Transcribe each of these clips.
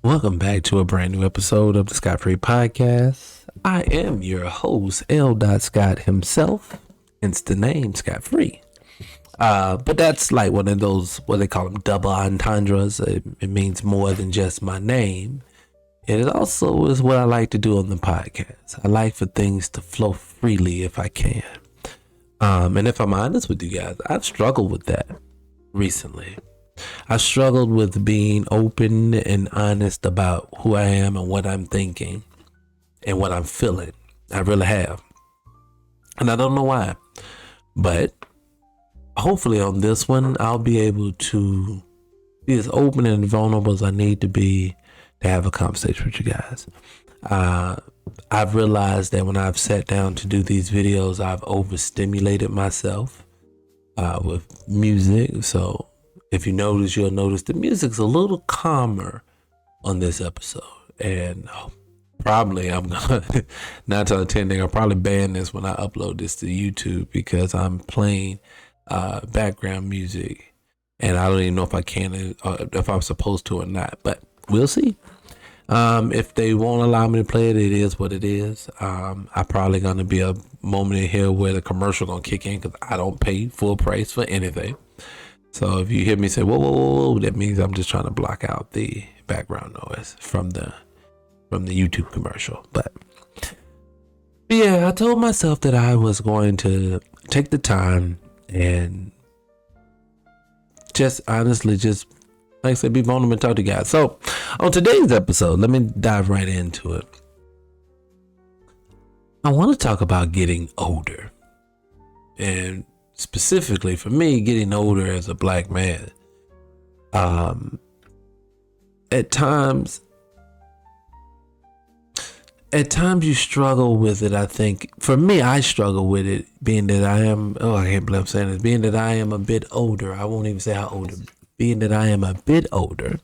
Welcome back to a brand new episode of the Scott Free Podcast. I am your host, L. Scott himself, hence the name Scott Free. But that's like one of those, what they call them, double entendres. It means more than just my name. And it also is what I like to do on the podcast. I like for things to flow freely if I can. And if I'm honest with you guys, I've struggled with that recently. I struggled with being open and honest about who I am and what I'm thinking and what I'm feeling. I really have. And I don't know why. But hopefully on this one, I'll be able to be as open and vulnerable as I need to be to have a conversation with you guys. I've realized that when I've sat down to do these videos, I've overstimulated myself with music. So if you notice, you'll notice the music's a little calmer on this episode. And probably I'm going to, 9 out of 10, I'll probably ban this when I upload this to YouTube because I'm playing background music. And I don't even know if I can, if I'm supposed to or not. But we'll see. If they won't allow me to play it, it is what it is. I probably going to be a moment in here where the commercial going to kick in because I don't pay full price for anything. So if you hear me say, whoa, whoa, whoa, that means I'm just trying to block out the background noise from the YouTube commercial. But yeah, I told myself that I was going to take the time and just honestly, just like I said, be vulnerable and talk to you guys. So on today's episode, let me dive right into it. I want to talk about getting older. And specifically for me, getting older as a black man. At times you struggle with it. I think for me, I struggle with it being that I am, I can't believe I'm saying this, being that I am a bit older. I won't even say how older, being that I am a bit older.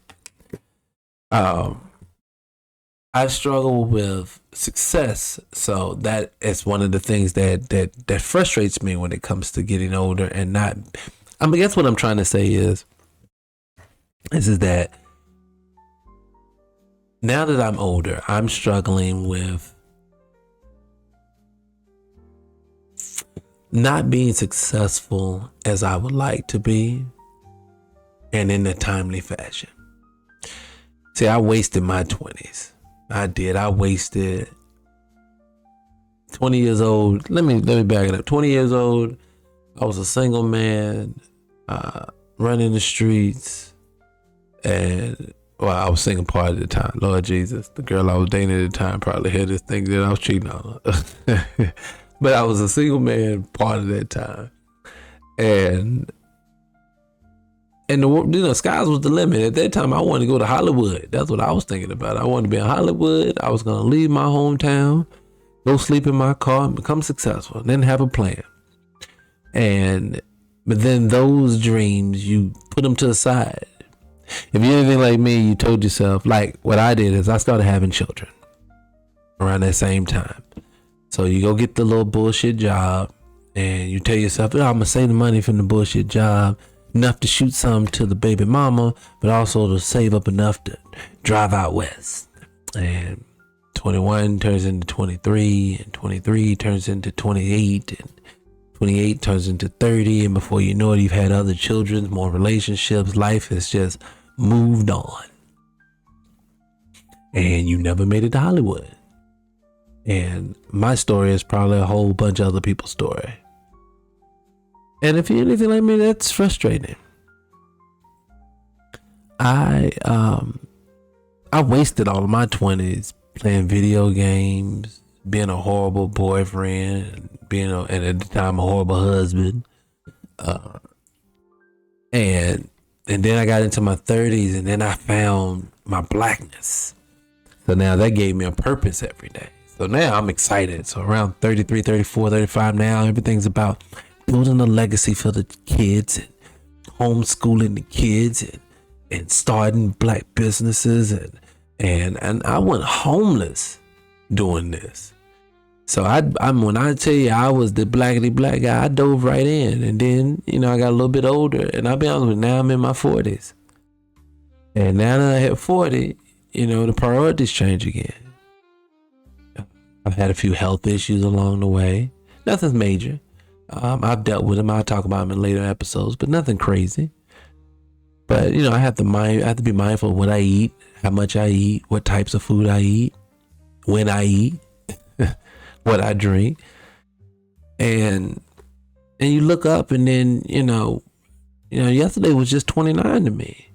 I struggle with success, so that is one of the things that frustrates me when it comes to getting older and not. I guess what I'm trying to say is that now that I'm older, I'm struggling with not being successful as I would like to be, and in a timely fashion. See, I wasted my 20s. I did. I wasted 20 years old. Let me back it up. 20 years old. I was a single man, running the streets, and I was single part of the time. Lord Jesus, the girl I was dating at the time probably had this thing that I was cheating on her. But I was a single man part of that time, and the skies was the limit. At that time, I wanted to go to Hollywood. That's what I was thinking about. I wanted to be in Hollywood. I was going to leave my hometown, go sleep in my car, and become successful, and then have a plan. But then those dreams, you put them to the side. If you're anything like me, you told yourself, like what I did is I started having children around that same time. So you go get the little bullshit job, and you tell yourself, I'm going to save the money from the bullshit job, enough to shoot some to the baby mama, but also to save up enough to drive out west. And 21 turns into 23, and 23 turns into 28, and 28 turns into 30, and before you know it, you've had other children, more relationships. Life has just moved on. And you never made it to Hollywood. And my story is probably a whole bunch of other people's story. And if you're anything like me, that's frustrating. I wasted all of my 20s playing video games, being a horrible boyfriend, and at the time a horrible husband. And then I got into my 30s, and then I found my blackness. So now that gave me a purpose every day. So now I'm excited. So around 33, 34, 35 now, everything's about building a legacy for the kids and homeschooling the kids and starting black businesses and I went homeless doing this. So I'm when I tell you I was the blackity black guy, I dove right in, and then I got a little bit older, and I'll be honest with you, now I'm in my 40s, and now that I hit 40, the priorities change again. I've had a few health issues along the way. Nothing major. I've dealt with them. I'll talk about them in later episodes, but nothing crazy. But I have to be mindful of what I eat, how much I eat, what types of food I eat, when I eat, what I drink, and you look up, and then yesterday was just 29 to me,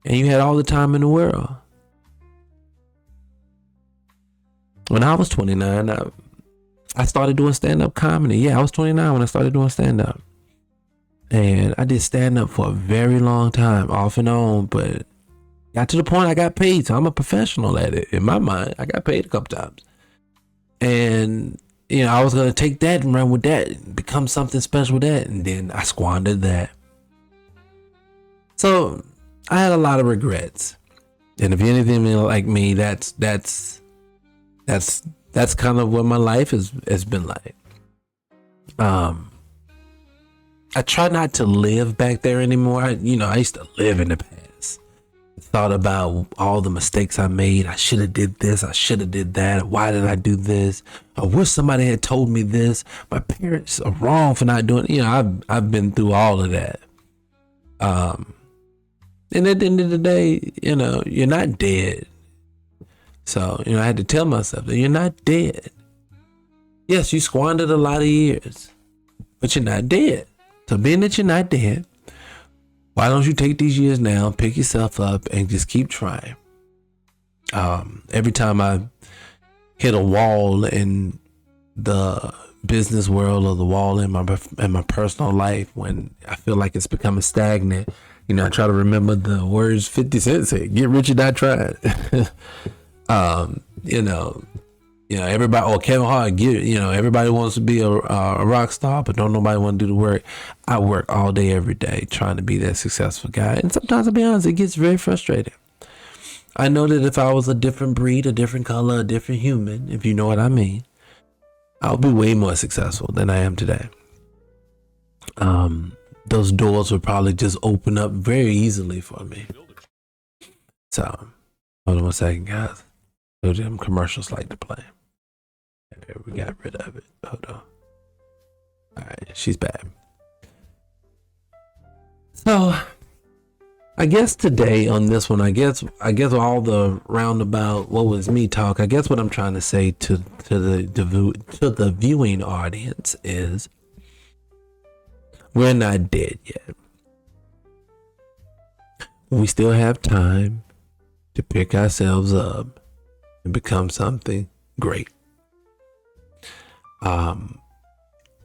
and you had all the time in the world. When I was 29, I started doing stand-up comedy. Yeah, I was 29 when I started doing stand-up. And I did stand-up for a very long time, off and on, but got to the point I got paid. So I'm a professional at it. In my mind, I got paid a couple times. And, I was going to take that and run with that and become something special with that. And then I squandered that. So I had a lot of regrets. And if you're anything like me, that's kind of what my life has been like. I try not to live back there anymore. I used to live in the past. Thought about all the mistakes I made. I should have did this. I should have did that. Why did I do this? I wish somebody had told me this. My parents are wrong for not doing. I've been through all of that. And at the end of the day, you're not dead. So, I had to tell myself that you're not dead. Yes, you squandered a lot of years, but you're not dead. So being that you're not dead, why don't you take these years now, pick yourself up, and just keep trying? Every time I hit a wall in the business world or the wall in my personal life, when I feel like it's becoming stagnant, I try to remember the words 50 Cent said, "Get rich or die trying." Everybody, or Kevin Hart, everybody wants to be a rock star, but don't nobody want to do the work. I work all day, every day, trying to be that successful guy. And sometimes, I'll be honest, it gets very frustrating. I know that if I was a different breed, a different color, a different human, if you know what I mean, I'll be way more successful than I am today. Those doors would probably just open up very easily for me. So, hold on one second, guys. Those them commercials like to play. Okay, we got rid of it. Hold on. All right, she's back. So, I guess today on this one, I guess all the roundabout what was me talk. I guess what I'm trying to say to the viewing audience is, we're not dead yet. We still have time to pick ourselves up and become something great.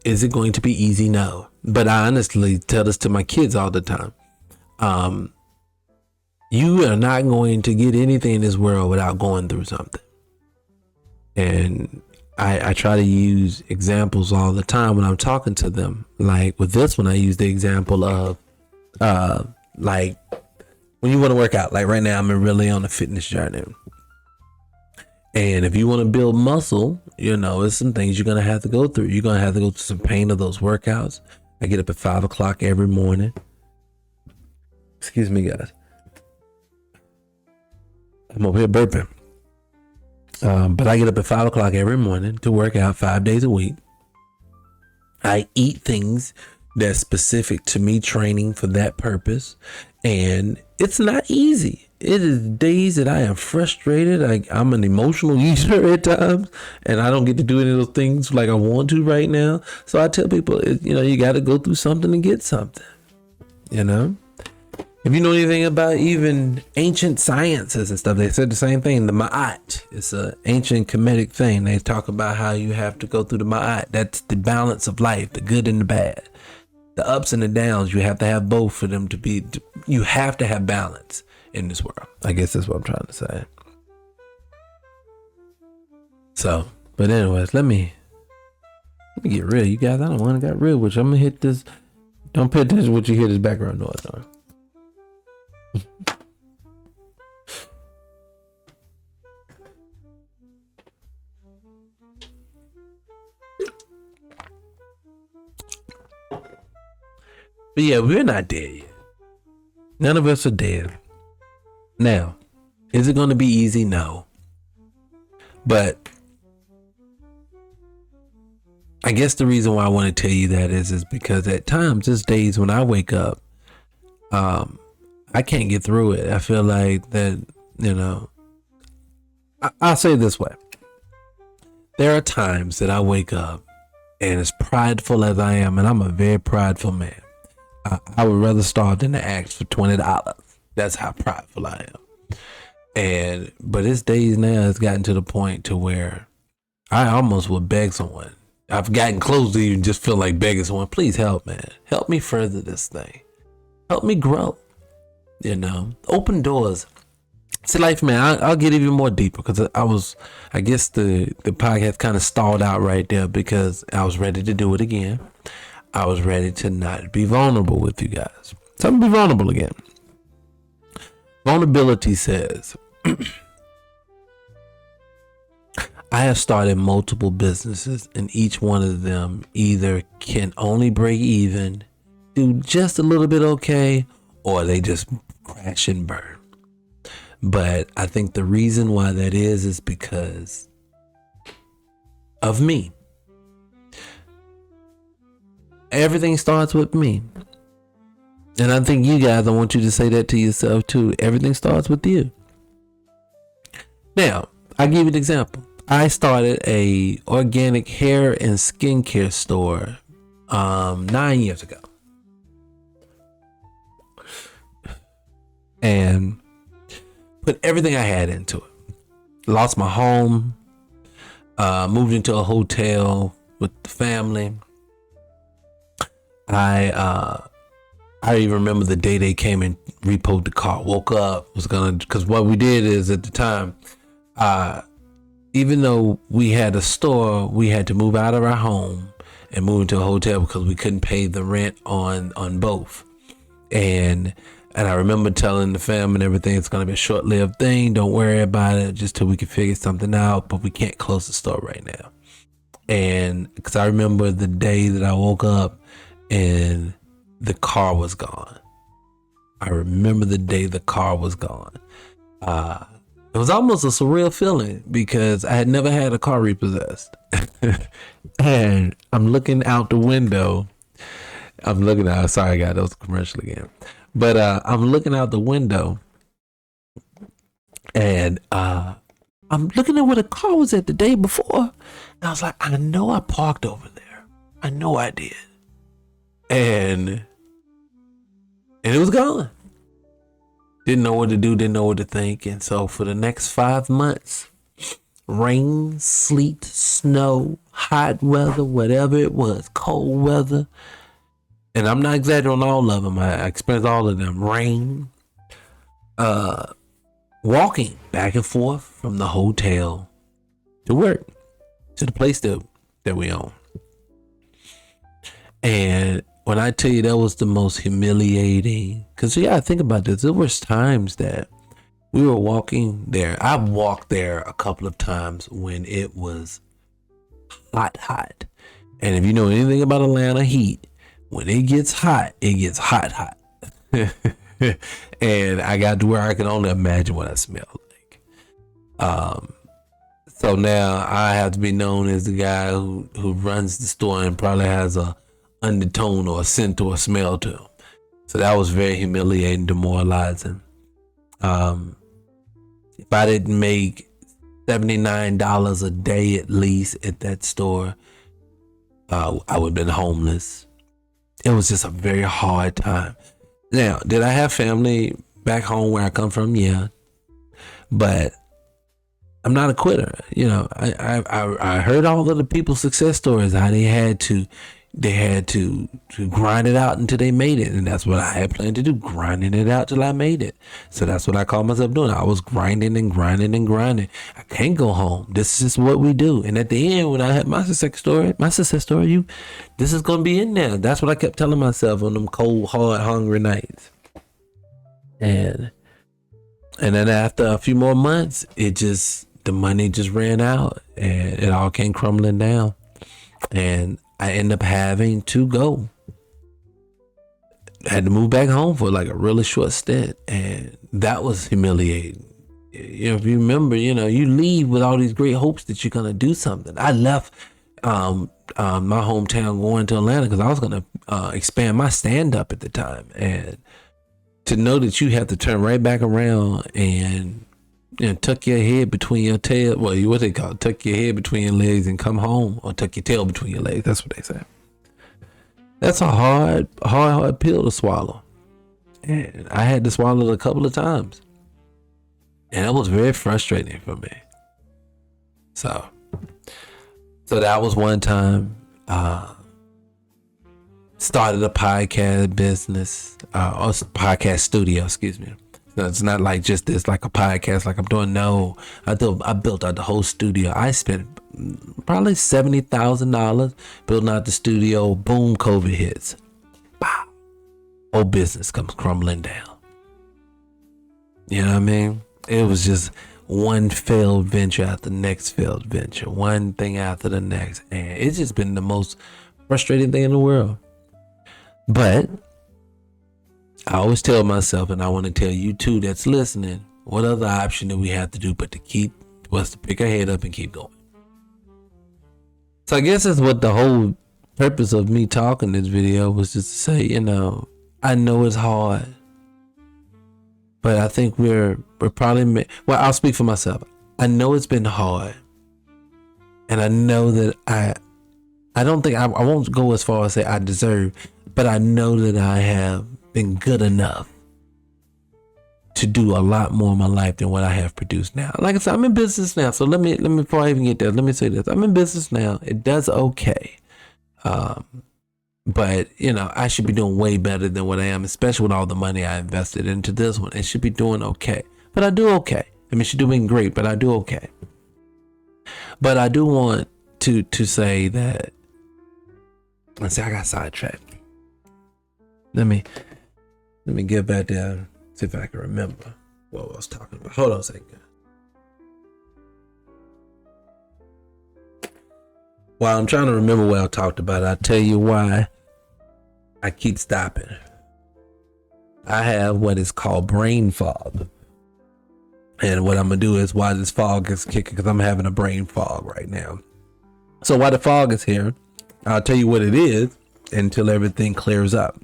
Is it going to be easy? No. But I honestly tell this to my kids all the time. You are not going to get anything in this world without going through something. And I try to use examples all the time when I'm talking to them. Like with this one, I use the example of like when you want to work out. Like right now, I'm really on a fitness journey. And if you want to build muscle, it's some things you're going to have to go through. You're going to have to go through some pain of those workouts. I get up at 5 o'clock every morning. Excuse me, guys. I'm over here burping. But I get up at 5 o'clock every morning to work out 5 days a week. I eat things that's specific to me training for that purpose. And it's not easy. It is days that I am frustrated. I'm an emotional user at times, and I don't get to do any of those things like I want to right now. So I tell people, you got to go through something to get something. If you know anything about even ancient sciences and stuff, they said the same thing. The Ma'at, it's an ancient Kemetic thing. They talk about how you have to go through the Ma'at. That's the balance of life, the good and the bad. The ups and the downs, you have to have both for them to be, you have to have balance in this world. I guess that's what I'm trying to say. So, but anyways, let me get real. You guys, I don't want to get real with you. I'm going to hit this. Don't pay attention to what you hear this background noise on. But yeah, we're not dead yet. None of us are dead. Now, Is it going to be easy? No. But I guess the reason why I want to tell you that is because at times, there's days when I wake up, I can't get through it. I feel like that, I'll say it this way. There are times that I wake up, and as prideful as I am, and I'm a very prideful man, I would rather starve than to ask for $20. That's how prideful I am. But it's days now, it's gotten to the point to where I almost would beg someone. I've gotten close to even just feel like begging someone, please help, man. Help me further this thing. Help me grow. Open doors. See, life, man, I'll get even more deeper because I guess the podcast kind of stalled out right there because I was ready to do it again. I was ready to not be vulnerable with you guys. So I'm going to be vulnerable again. Vulnerability says, I have started multiple businesses, and each one of them either can only break even, do just a little bit okay, or they just crash and burn. But I think the reason why that is because of me. Everything starts with me. And I think you guys, I want you to say that to yourself too. Everything starts with you. Now, I'll give you an example. I started a organic hair and skincare store 9 years ago. And put everything I had into it. Lost my home. Moved into a hotel with the family. I even remember the day they came and repoed the car. Woke up, because what we did is at the time, even though we had a store, we had to move out of our home and move into a hotel because we couldn't pay the rent on both. And I remember telling the fam and everything, it's going to be a short-lived thing. Don't worry about it, just till we can figure something out. But we can't close the store right now. And because I remember the day that I woke up and the car was gone. I remember the day the car was gone. It was almost a surreal feeling because I had never had a car repossessed. And I'm looking out the window. Sorry, guys, that was a commercial again. But I'm looking out the window and I'm looking at where the car was at the day before. And I was like, I know I parked over there. I know I did. And it was gone. Didn't know what to do, didn't know what to think. And so for the next 5 months, rain, sleet, snow, hot weather, whatever it was, cold weather. And I'm not exaggerating on all of them. I experienced all of them. Rain, walking back and forth from the hotel to work, to the place that we own. And when I tell you that was the most humiliating, because you gotta think about this. There was times that we were walking there. I walked there a couple of times when it was hot. And if you know anything about Atlanta heat, when it gets hot, it gets hot. And I got to where I can only imagine what I smelled like. So now I have to be known as the guy who runs the store and probably has a undertone or a scent or a smell to him. So that was very humiliating, demoralizing. If I didn't make $79 a day at least at that store, I would have been homeless. It was just a very hard time. Now, did I have family back home where I come from? Yeah. But I'm not a quitter. I heard all of the people's success stories, how they had to grind it out until they made it. And that's what I had planned to do, grinding it out till I made it. So that's what I call myself doing. I was grinding. I can't go home. This is what we do. And at the end, when I had my success story, this is going to be in there. That's what I kept telling myself on them cold, hard, hungry nights. And then after a few more months, the money just ran out and it all came crumbling down. And I ended up having to go. I had to move back home for like a really short stint. And that was humiliating. if you remember, you leave with all these great hopes that you're gonna do something. I left my hometown going to Atlanta because I was gonna expand my stand up at the time, and to know that you have to turn right back around and tuck your head between your tail. Well, what they call it, tuck your head between your legs and come home, or tuck your tail between your legs. That's what they say. That's a hard pill to swallow. And I had to swallow it a couple of times. And it was very frustrating for me. So that was one time. Started a podcast business, or podcast studio, excuse me. So it's not like just this, like a podcast, like I'm doing. No, I built out the whole studio. I spent probably $70,000 building out the studio. Boom, COVID hits. Wow. Whole business comes crumbling down. You know what I mean? It was just one failed venture after the next failed venture, one thing after the next. And it's just been the most frustrating thing in the world. But I always tell myself, and I want to tell you too that's listening, what other option do we have to do but to pick our head up and keep going? So I guess that's what the whole purpose of me talking this video was, just to say, I know it's hard, but I think we're probably, well, I'll speak for myself. I know it's been hard, and I know that I don't think I won't go as far as say I deserve, but I know that I have been good enough to do a lot more in my life than what I have produced now. Like I said, I'm in business now. So let me before I even get there, let me say this. I'm in business now. It does okay. But I should be doing way better than what I am, especially with all the money I invested into this one. It should be doing okay. But I do okay. I mean, it should be doing great, but I do okay. But I do want to say that, let's see, I got sidetracked. Let me get back there, see if I can remember what I was talking about. Hold on a second. While I'm trying to remember what I talked about, I'll tell you why I keep stopping. I have what is called brain fog. And what I'm going to do is, while this fog is kicking, because I'm having a brain fog right now. So while the fog is here, I'll tell you what it is until everything clears up.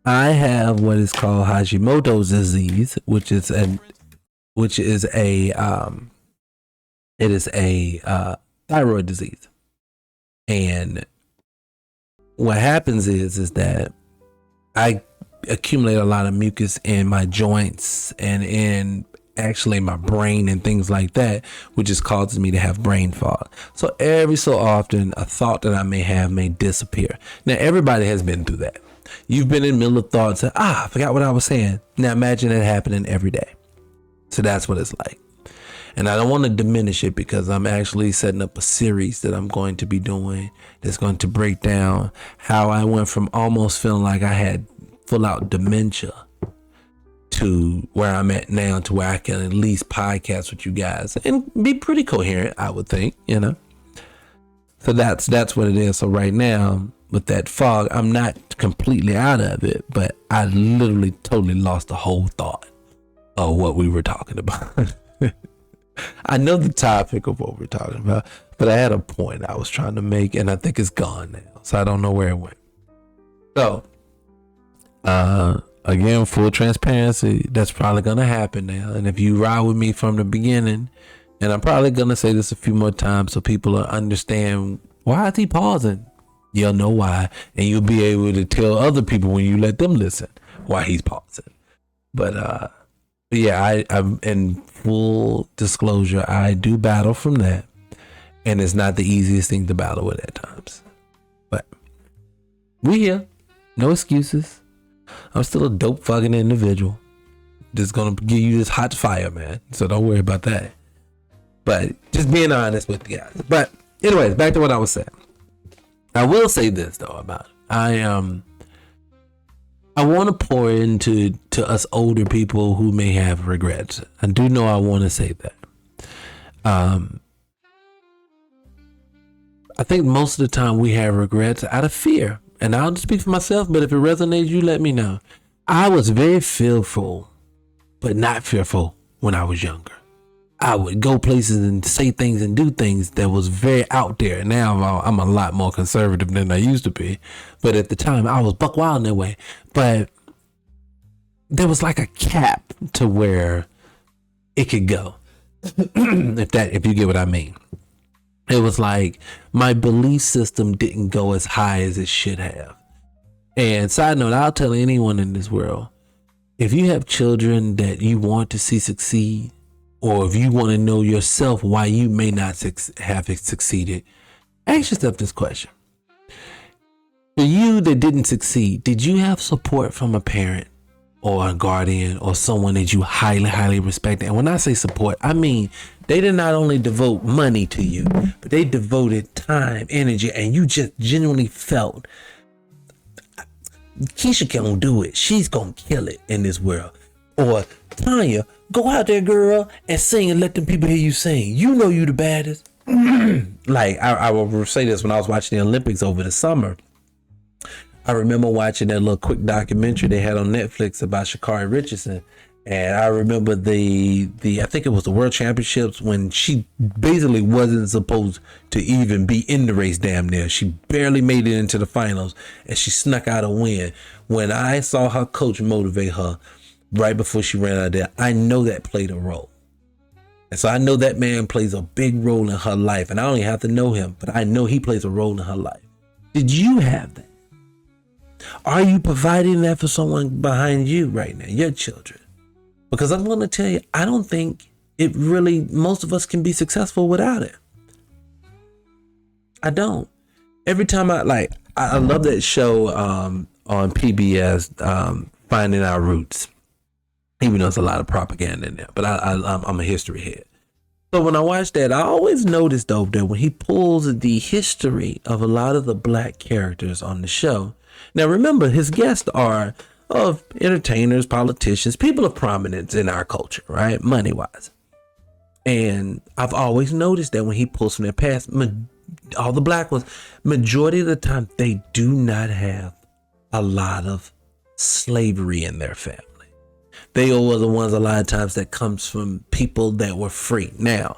I have what is called Hashimoto's disease, which is a thyroid disease. And what happens is that I accumulate a lot of mucus in my joints and in actually my brain and things like that, which just causes me to have brain fog. So every so often, a thought that I may have may disappear. Now, everybody has been through that. You've been in the middle of thoughts and, I forgot what I was saying. Now imagine it happening every day. So that's what it's like. And I don't want to diminish it, because I'm actually setting up a series that I'm going to be doing that's going to break down how I went from almost feeling like I had full out dementia to where I'm at now, to where I can at least podcast with you guys and be pretty coherent, I would think, So that's what it is. So right now, with that fog, I'm not completely out of it, but I literally totally lost the whole thought of what we were talking about. I know the topic of what we're talking about, but I had a point I was trying to make, and I think it's gone now. So I don't know where it went. So, again, full transparency, that's probably going to happen now. And if you ride with me from the beginning, and I'm probably going to say this a few more times so people will understand, why is he pausing? You'll know why, and you'll be able to tell other people when you let them listen why he's pausing. But yeah, I'm in full disclosure, I do battle from that, and it's not the easiest thing to battle with at times. But we here, no excuses. I'm still a dope fucking individual. Just gonna give you this hot fire, man. So don't worry about that. But just being honest with you guys. But anyways, back to what I was saying. I will say this though about it. I want to pour into us older people who may have regrets. I do know I want to say that. I think most of the time we have regrets out of fear. And I'll just speak for myself, but if it resonates, you let me know. I was very fearful, but not fearful when I was younger. I would go places and say things and do things that was very out there. Now I'm a lot more conservative than I used to be. But at the time, I was buck wild in that way. But there was like a cap to where it could go. if you get what I mean. It was like my belief system didn't go as high as it should have. And side note, I'll tell anyone in this world, if you have children that you want to see succeed, or if you want to know yourself why you may not have succeeded, ask yourself this question. For you that didn't succeed, did you have support from a parent or a guardian or someone that you highly, highly respected? And when I say support, I mean they did not only devote money to you, but they devoted time, energy, and you just genuinely felt Keisha gonna do it. She's gonna kill it in this world. Or Tanya, go out there, girl, and sing and let them people hear you sing. You know you the baddest. Like I will say this when I was watching the Olympics over the summer. I remember watching that little quick documentary they had on Netflix about Sha'Carri Richardson. And I remember the I think it was the World Championships when she basically wasn't supposed to even be in the race damn near. She barely made it into the finals and she snuck out a win. When I saw her coach motivate her right before she ran out there, I know that played a role. And so I know that man plays a big role in her life. And I don't even have to know him, but I know he plays a role in her life. Did you have that? Are you providing that for someone behind you right now, your children? Because I'm going to tell you, I don't think most of us can be successful without it. I don't. Every time I love that show on PBS, Finding Our Roots. Even though there's a lot of propaganda in there, but I'm a history head. So when I watch that, I always notice though that when he pulls the history of a lot of the black characters on the show. Now remember, his guests are of entertainers, politicians, people of prominence in our culture, right? Money wise. And I've always noticed that when he pulls from their past, all the black ones, majority of the time, they do not have a lot of slavery in their family. They are the ones a lot of times that comes from people that were free. Now,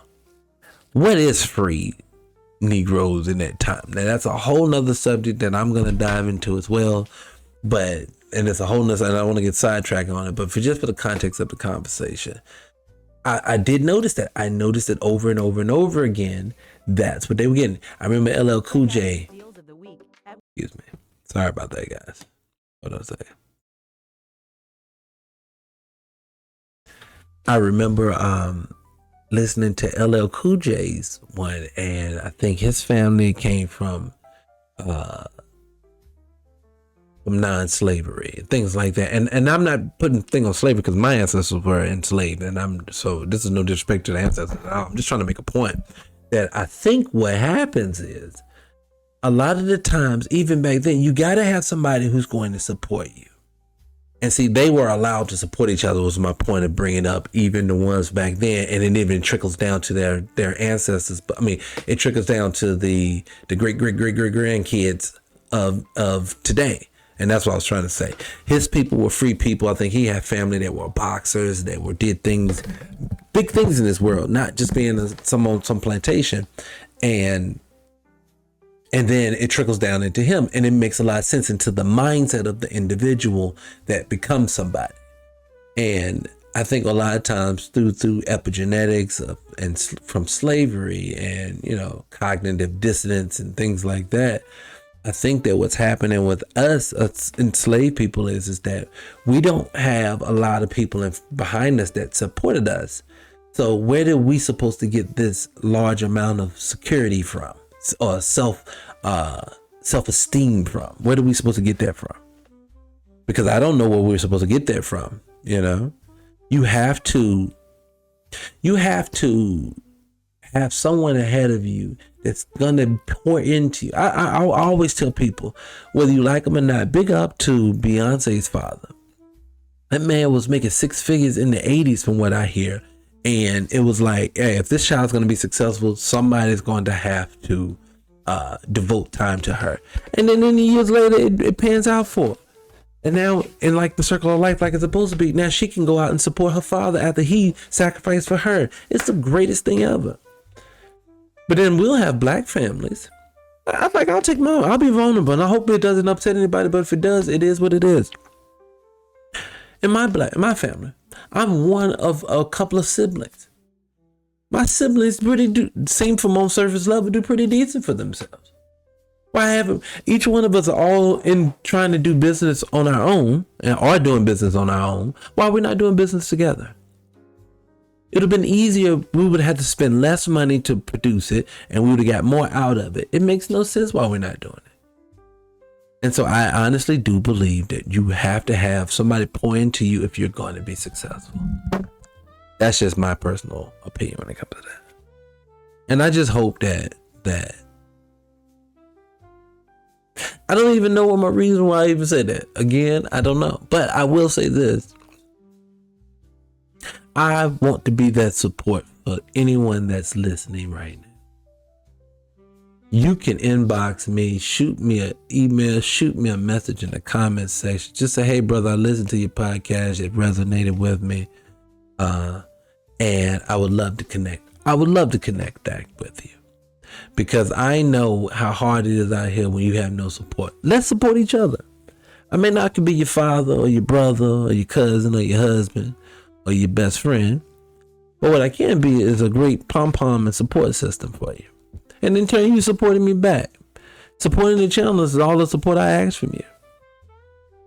what is free Negroes in that time? Now, that's a whole nother subject that I'm going to dive into as well. And it's a whole nother, and I don't want to get sidetracked on it, but for the context of the conversation, I did notice that. I noticed it over and over and over again. That's what they were getting. I remember LL Cool J. Excuse me. Sorry about that, guys. Hold on a second. I remember listening to LL Cool J's one, and I think his family came from non-slavery, things like that. And I'm not putting things on slavery because my ancestors were enslaved, so this is no disrespect to the ancestors. I'm just trying to make a point that I think what happens is a lot of the times, even back then, you got to have somebody who's going to support you. And see, they were allowed to support each other was my point of bringing up, even the ones back then. And it even trickles down to their ancestors. But I mean, it trickles down to the great grandkids of today. And that's what I was trying to say. His people were free people. I think he had family that were boxers, that did things, big things in this world, not just being on some plantation. And then it trickles down into him, and it makes a lot of sense into the mindset of the individual that becomes somebody. And I think a lot of times through epigenetics and from slavery and, cognitive dissonance and things like that, I think that what's happening with us enslaved people is that we don't have a lot of people behind us that supported us. So where did we supposed to get this large amount of security from? Or self-esteem from? Where are we supposed to get that from? Because I don't know where we're supposed to get that from. You have to have someone ahead of you that's gonna pour into you. I always tell people, whether you like him or not, big up to Beyonce's father. That man was making six figures in the 80s from what I hear. And it was like, hey, if this child's going to be successful, somebody's going to have to devote time to her. And then years later, it pans out for her. And now, in like the circle of life, like it's supposed to be, now she can go out and support her father after he sacrificed for her. It's the greatest thing ever. But then we'll have black families. I'm like, I'll take mine. I'll be vulnerable, and I hope it doesn't upset anybody. But if it does, it is what it is. In my family, I'm one of a couple of siblings. My siblings seem from on surface level do pretty decent for themselves. Why haven't each one of us are all in trying to do business on our own and are doing business on our own? Why are we not doing business together? It would have been easier. We would have had to spend less money to produce it, and we would have got more out of it. It makes no sense why we're not doing it. And so I honestly do believe that you have to have somebody pour into you if you're going to be successful. That's just my personal opinion when it comes to that. And I just hope that I don't even know what my reason why I even said that. Again, I don't know. But I will say this. I want to be that support for anyone that's listening right now. You can inbox me, shoot me an email, shoot me a message in the comment section. Just say, hey, brother, I listened to your podcast. It resonated with me. And I would love to connect. I would love to connect back with you. Because I know how hard it is out here when you have no support. Let's support each other. I may not could be your father or your brother or your cousin or your husband or your best friend. But what I can be is a great pom-pom and support system for you. And in turn, you supporting me back. Supporting the channel is all the support I ask from you.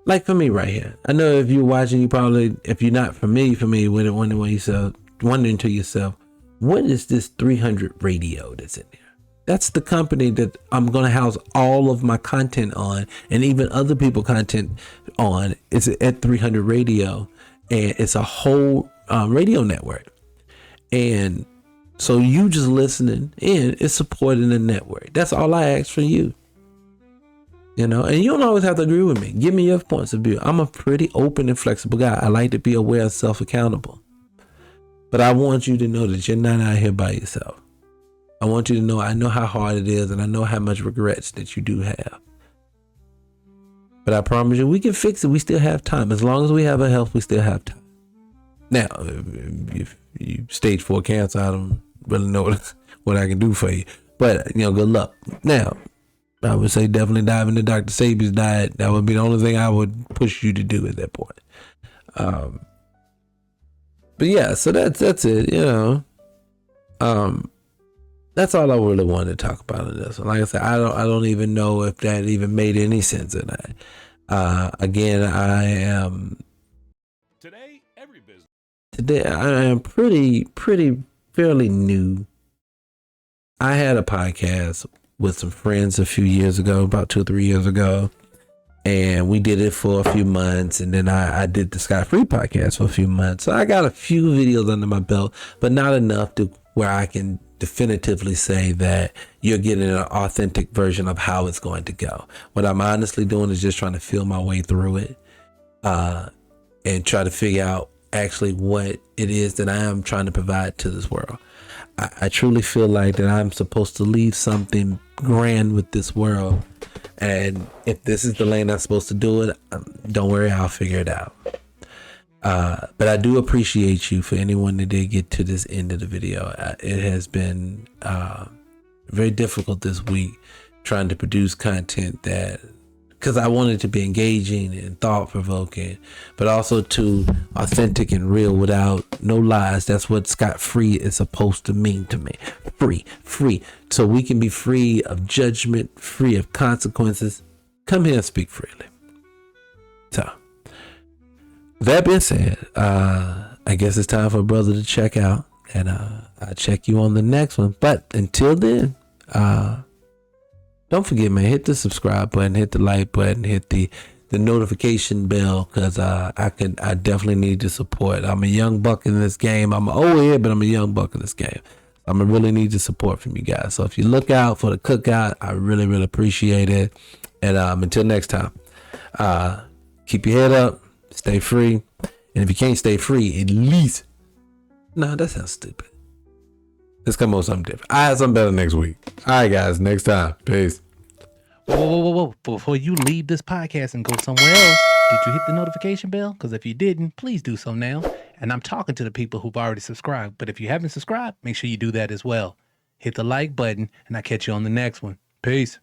Like for me right here. I know if you're watching, you probably, if you're not for me, wondering to yourself, what is this 300 radio that's in there? That's the company that I'm going to house all of my content on, and even other people content on. It's at 300 Radio, and it's a whole radio network. And so you just listening in is supporting the network. That's all I ask for you. You know, and you don't always have to agree with me. Give me your points of view. I'm a pretty open and flexible guy. I like to be aware and self-accountable. But I want you to know that you're not out here by yourself. I want you to know I know how hard it is, and I know how much regrets that you do have. But I promise you, we can fix it. We still have time. As long as we have our health, we still have time. Now, if you stage 4 cancer, I don't really know what I can do for you. But, you know, good luck. Now, I would say definitely dive into Dr. Sebi's diet. That would be the only thing I would push you to do at that point. But yeah, so that's it, you know. That's all I really wanted to talk about in this one. Like I said, I don't even know if that even made any sense in that. Again, I am today I am pretty fairly new. I had a podcast with some friends a few years ago, about 2 or 3 years ago. And we did it for a few months, and then I did the Scott Free podcast for a few months. So I got a few videos under my belt, but not enough to where I can definitively say that you're getting an authentic version of how it's going to go. What I'm honestly doing is just trying to feel my way through it, and try to figure out actually what it is that I am trying to provide to this world. I truly feel like that I'm supposed to leave something grand with this world. And if this is the lane I'm supposed to do it, don't worry, I'll figure it out. But I do appreciate you for anyone that did get to this end of the video. It has been very difficult this week trying to produce content that, because I wanted to be engaging and thought-provoking, but also too authentic and real without no lies. That's what Scott Free is supposed to mean to me. Free. So we can be free of judgment, free of consequences. Come here and speak freely. So, that being said, I guess it's time for a brother to check out, and I'll check you on the next one. But until then, don't forget, man, hit the subscribe button, hit the like button, hit the notification bell, because I definitely need the support. I'm a young buck in this game. I'm an old head, but I'm a young buck in this game. I'm gonna really need the support from you guys. So if you look out for the cookout, I really, really appreciate it. And until next time, keep your head up, stay free. And if you can't stay free, at least, no, that sounds stupid. Let's come up with something different. I have something better next week. All right, guys. Next time. Peace. Whoa. Before you leave this podcast and go somewhere else, Did you hit the notification bell? Because if you didn't, please do so now. And I'm talking to the people who've already subscribed. But if you haven't subscribed, make sure you do that as well. Hit the like button, and I'll catch you on the next one. Peace.